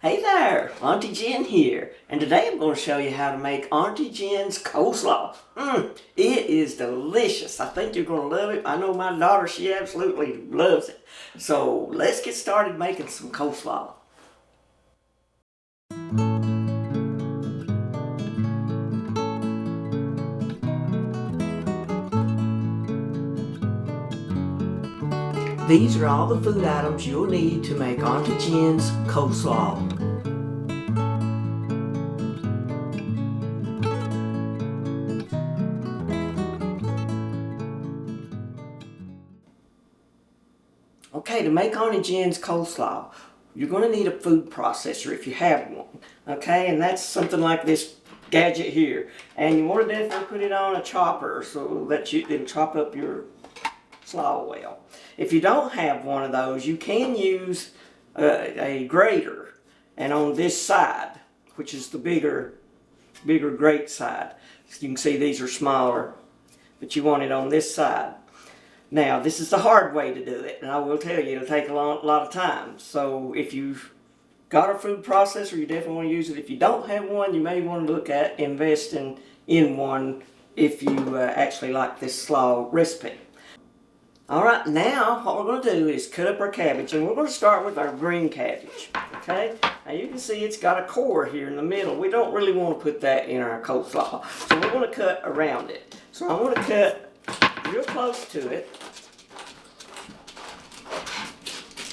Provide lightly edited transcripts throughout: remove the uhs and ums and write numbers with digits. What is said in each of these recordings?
Hey there, Auntie Jen here, and today I'm going to show you how to make Auntie Jen's coleslaw. It is delicious. I think you're going to love it. I know my daughter, she absolutely loves it. So let's get started making some coleslaw. These are all the food items you'll need to make Auntie Jen's coleslaw. Okay, to make Auntie Jen's coleslaw, you're going to need a food processor if you have one. Okay, and that's something like this gadget here. And you want to definitely put it on a chopper so that you can chop up your slaw well. If you don't have one of those, you can use a grater. And on this side, which is the bigger grate side, you can see these are smaller, but you want it on this side. Now, this is the hard way to do it, and I will tell you, it'll take a lot of time. So if you've got a food processor, you definitely want to use it. If you don't have one, you may want to look at investing in one if you actually like this slaw recipe. Alright, now what we're going to do is cut up our cabbage, and we're going to start with our green cabbage. Okay? Now you can see it's got a core here in the middle. We don't really want to put that in our coleslaw, so we're going to cut around it. So I'm going to cut real close to it.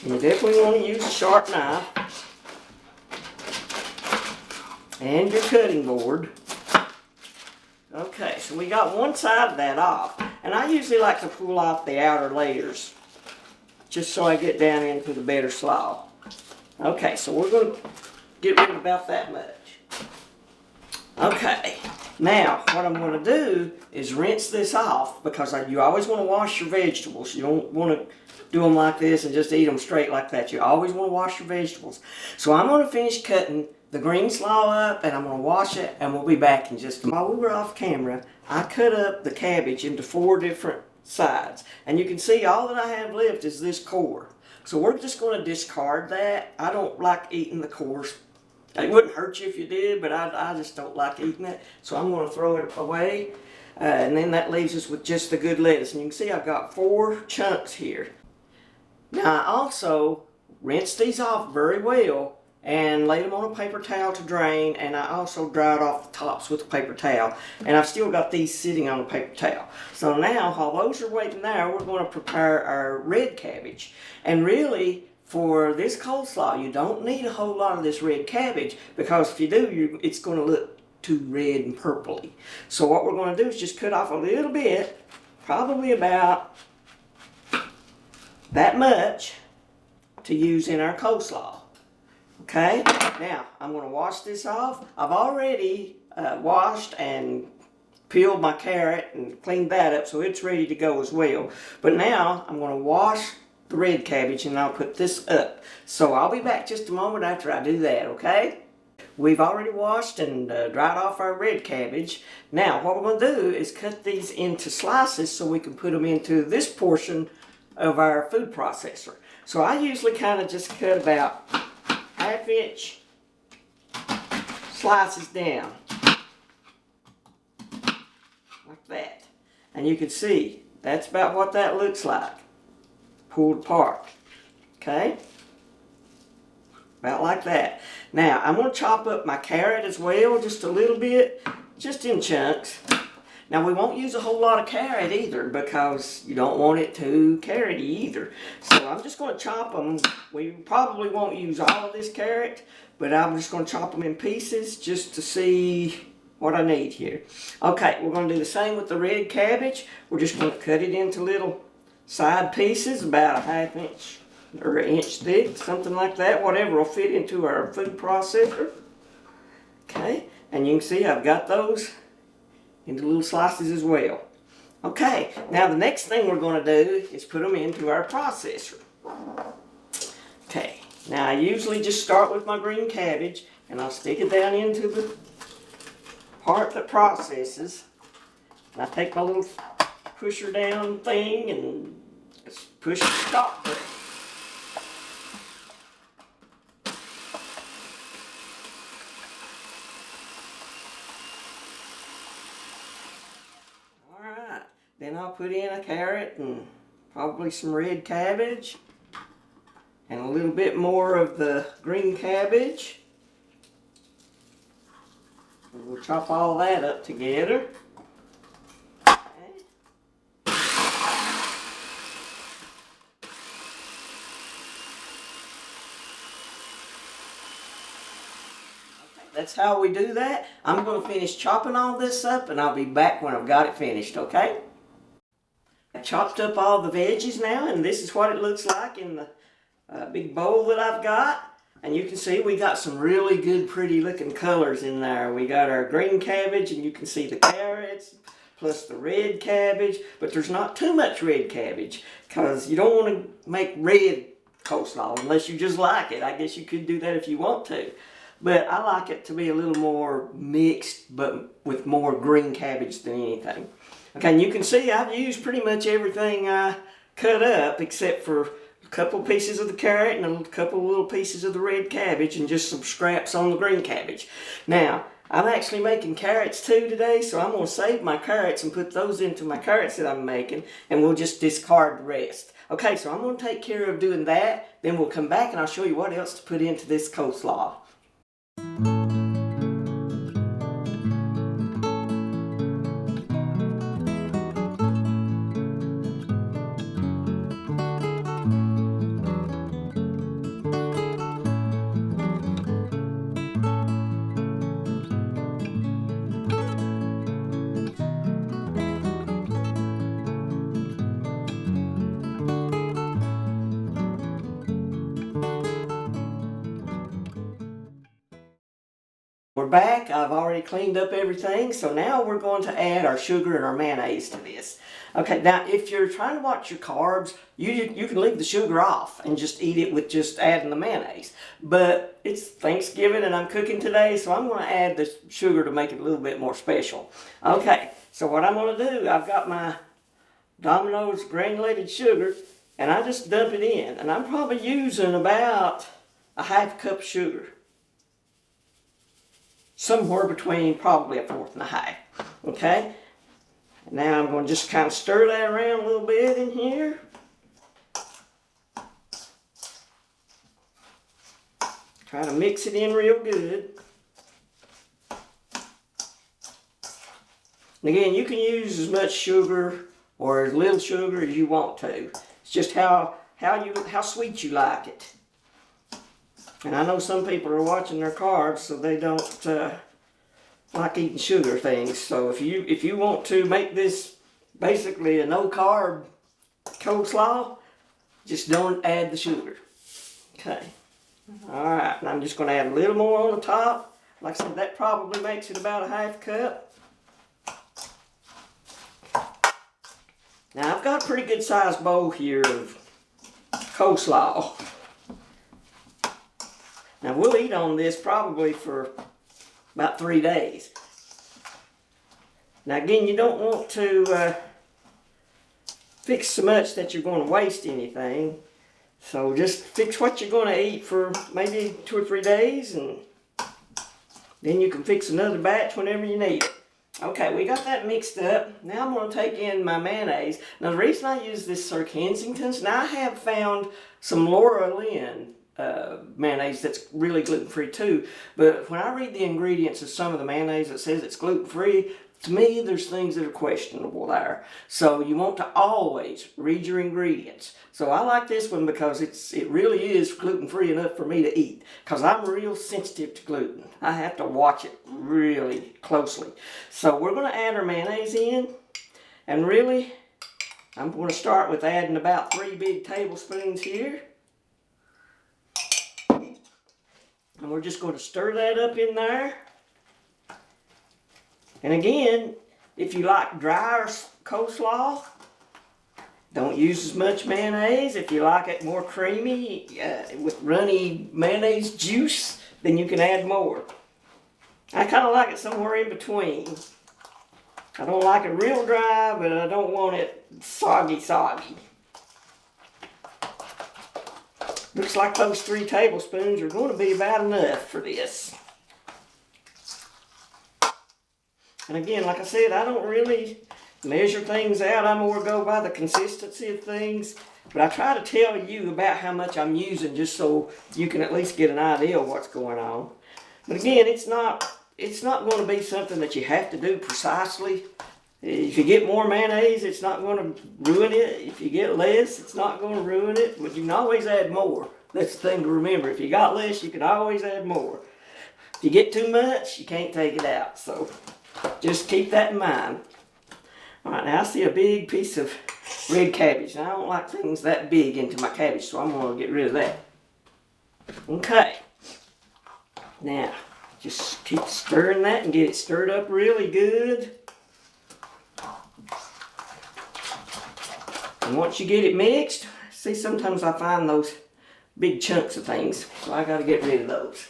And you definitely want to use a sharp knife and your cutting board. Okay, so we got one side of that off. And I usually like to pull off the outer layers just so I get down into the better slaw. Okay, so we're going to get rid of about that much. Okay, now what I'm going to do is rinse this off because you always want to wash your vegetables. You don't want to do them like this and just eat them straight like that. You always want to wash your vegetables. So I'm going to finish cutting the green slaw up, and I'm going to wash it, and we'll be back in just a moment. While we were off camera, I cut up the cabbage into 4 different sides, and you can see all that I have left is this core. So we're just going to discard that. I don't like eating the cores. It wouldn't hurt you if you did, but I just don't like eating it, so I'm going to throw it away, and then that leaves us with just the good lettuce. And you can see I've got 4 chunks here. Now I also rinsed these off very well and laid them on a paper towel to drain, and I also dried off the tops with a paper towel, and I've still got these sitting on a paper towel. So now while those are waiting there, we're going to prepare our red cabbage. And really, for this coleslaw, you don't need a whole lot of this red cabbage, because if you do, it's going to look too red and purpley. So what we're going to do is just cut off a little bit, probably about that much, to use in our coleslaw. Okay, now I'm going to wash this off. I've already washed and peeled my carrot and cleaned that up, so it's ready to go as well. But now I'm going to wash the red cabbage, and I'll put this up. So I'll be back just a moment after I do that, okay? We've already washed and dried off our red cabbage. Now what we're going to do is cut these into slices so we can put them into this portion of our food processor. So I usually kind of just cut about 1/2-inch slices down like that, and you can see that's about what that looks like pulled apart. Okay, about like that. Now I'm going to chop up my carrot as well, just a little bit, just in chunks. Now we won't use a whole lot of carrot either, because you don't want it too carroty either. So I'm just going to chop them. We probably won't use all of this carrot, but I'm just going to chop them in pieces just to see what I need here. Okay, we're going to do the same with the red cabbage. We're just going to cut it into little side pieces, about 1/2-inch or 1-inch thick, something like that. Whatever will fit into our food processor. Okay, and you can see I've got those into little slices as well. Okay, now the next thing we're going to do is put them into our processor. Okay, now I usually just start with my green cabbage, and I'll stick it down into the part that processes. And I take my little pusher down thing and just push the stop button. Then I'll put in a carrot and probably some red cabbage and a little bit more of the green cabbage. And we'll chop all that up together. That's how we do that. I'm going to finish chopping all this up and I'll be back when I've got it finished, okay? I chopped up all the veggies now and this is what it looks like in the big bowl that I've got. And you can see we got some really good pretty looking colors in there. We got our green cabbage and you can see the carrots plus the red cabbage. But there's not too much red cabbage because you don't want to make red coleslaw unless you just like it. I guess you could do that if you want to. But I like it to be a little more mixed, but with more green cabbage than anything. Okay, and you can see I've used pretty much everything I cut up except for a couple pieces of the carrot and a couple little pieces of the red cabbage and just some scraps on the green cabbage. Now, I'm actually making carrots too today, so I'm going to save my carrots and put those into my carrots that I'm making, and we'll just discard the rest. Okay, so I'm going to take care of doing that, then we'll come back and I'll show you what else to put into this coleslaw. We're back. I've already cleaned up everything, so now we're going to add our sugar and our mayonnaise to this. Okay, now if you're trying to watch your carbs, you can leave the sugar off and just eat it with just adding the mayonnaise. But it's Thanksgiving and I'm cooking today, so I'm going to add the sugar to make it a little bit more special. Okay, so what I'm going to do, I've got my Domino's granulated sugar, and I just dump it in. And I'm probably using about a half cup of sugar. Somewhere between probably a fourth and a half. Okay? Now I'm going to just kind of stir that around a little bit in here. Try to mix it in real good. And again, you can use as much sugar or as little sugar as you want to. It's just how sweet you like it. And I know some people are watching their carbs, so they don't like eating sugar things. So if you want to make this basically a no-carb coleslaw, just don't add the sugar. Okay. All right. And I'm just going to add a little more on the top. Like I said, that probably makes it about a half cup. Now I've got a pretty good sized bowl here of coleslaw. Now we'll eat on this probably for about 3 days. Now again, you don't want to fix so much that you're going to waste anything. So just fix what you're going to eat for maybe 2 or 3 days, and then you can fix another batch whenever you need it. Okay, we got that mixed up. Now I'm going to take in my mayonnaise. Now the reason I use this Sir Kensington's, now I have found some Laura Lynn mayonnaise that's really gluten-free too, but when I read the ingredients of some of the mayonnaise that says it's gluten-free, to me there's things that are questionable there. So you want to always read your ingredients. So I like this one because it really is gluten-free enough for me to eat, because I'm real sensitive to gluten. I have to watch it really closely. So we're going to add our mayonnaise in, and really I'm going to start with adding about 3 big tablespoons here. And we're just going to stir that up in there. And again, if you like drier coleslaw, don't use as much mayonnaise. If you like it more creamy with runny mayonnaise juice, then you can add more. I kind of like it somewhere in between. I don't like it real dry, but I don't want it soggy. Looks like those 3 tablespoons are going to be about enough for this. And again, like I said, I don't really measure things out. I more go by the consistency of things. But I try to tell you about how much I'm using just so you can at least get an idea of what's going on. But again, it's not going to be something that you have to do precisely. If you get more mayonnaise, it's not going to ruin it. If you get less, it's not going to ruin it. But you can always add more. That's the thing to remember. If you got less, you can always add more. If you get too much, you can't take it out. So just keep that in mind. All right, now I see a big piece of red cabbage. Now, I don't like things that big into my cabbage, so I'm going to get rid of that. Okay. Now, just keep stirring that and get it stirred up really good. And once you get it mixed, see, sometimes I find those big chunks of things, so I got to get rid of those.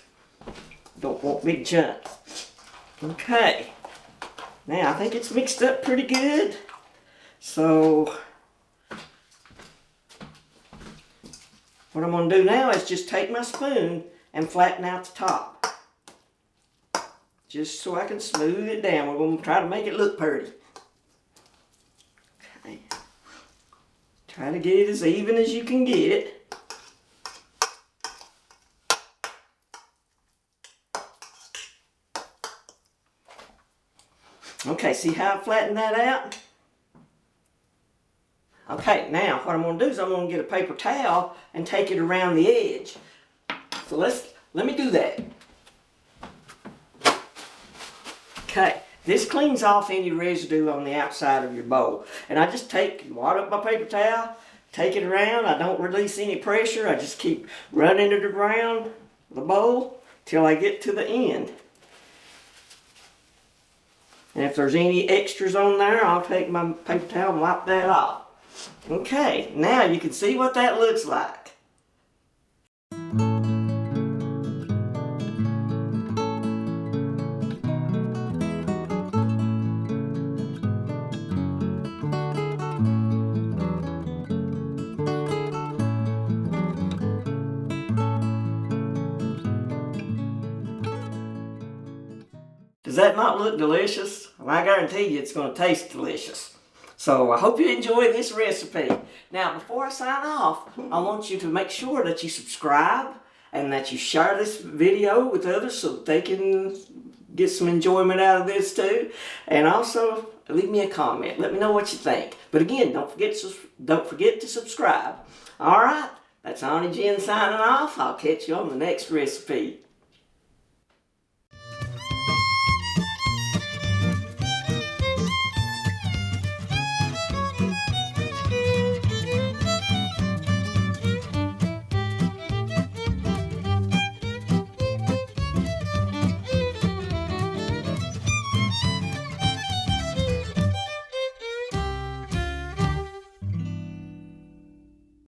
Don't want big chunks. Okay. Now, I think it's mixed up pretty good. So, what I'm going to do now is just take my spoon and flatten out the top. Just so I can smooth it down. We're going to try to make it look pretty. Okay. Try to get it as even as you can get it. Okay, see how I flattened that out? Okay, now what I'm going to do is I'm going to get a paper towel and take it around the edge. So let me do that. Okay, this cleans off any residue on the outside of your bowl. And I just wad up my paper towel, take it around. I don't release any pressure. I just keep running it around the bowl till I get to the end. And if there's any extras on there, I'll take my paper towel and wipe that off. Okay, now you can see what that looks like. Does that not look delicious? Well, I guarantee you it's going to taste delicious. So I hope you enjoy this recipe. Now, before I sign off, I want you to make sure that you subscribe and that you share this video with others so that they can get some enjoyment out of this too. And also, leave me a comment. Let me know what you think. But again, don't forget to subscribe. All right, that's Auntie Jen signing off. I'll catch you on the next recipe.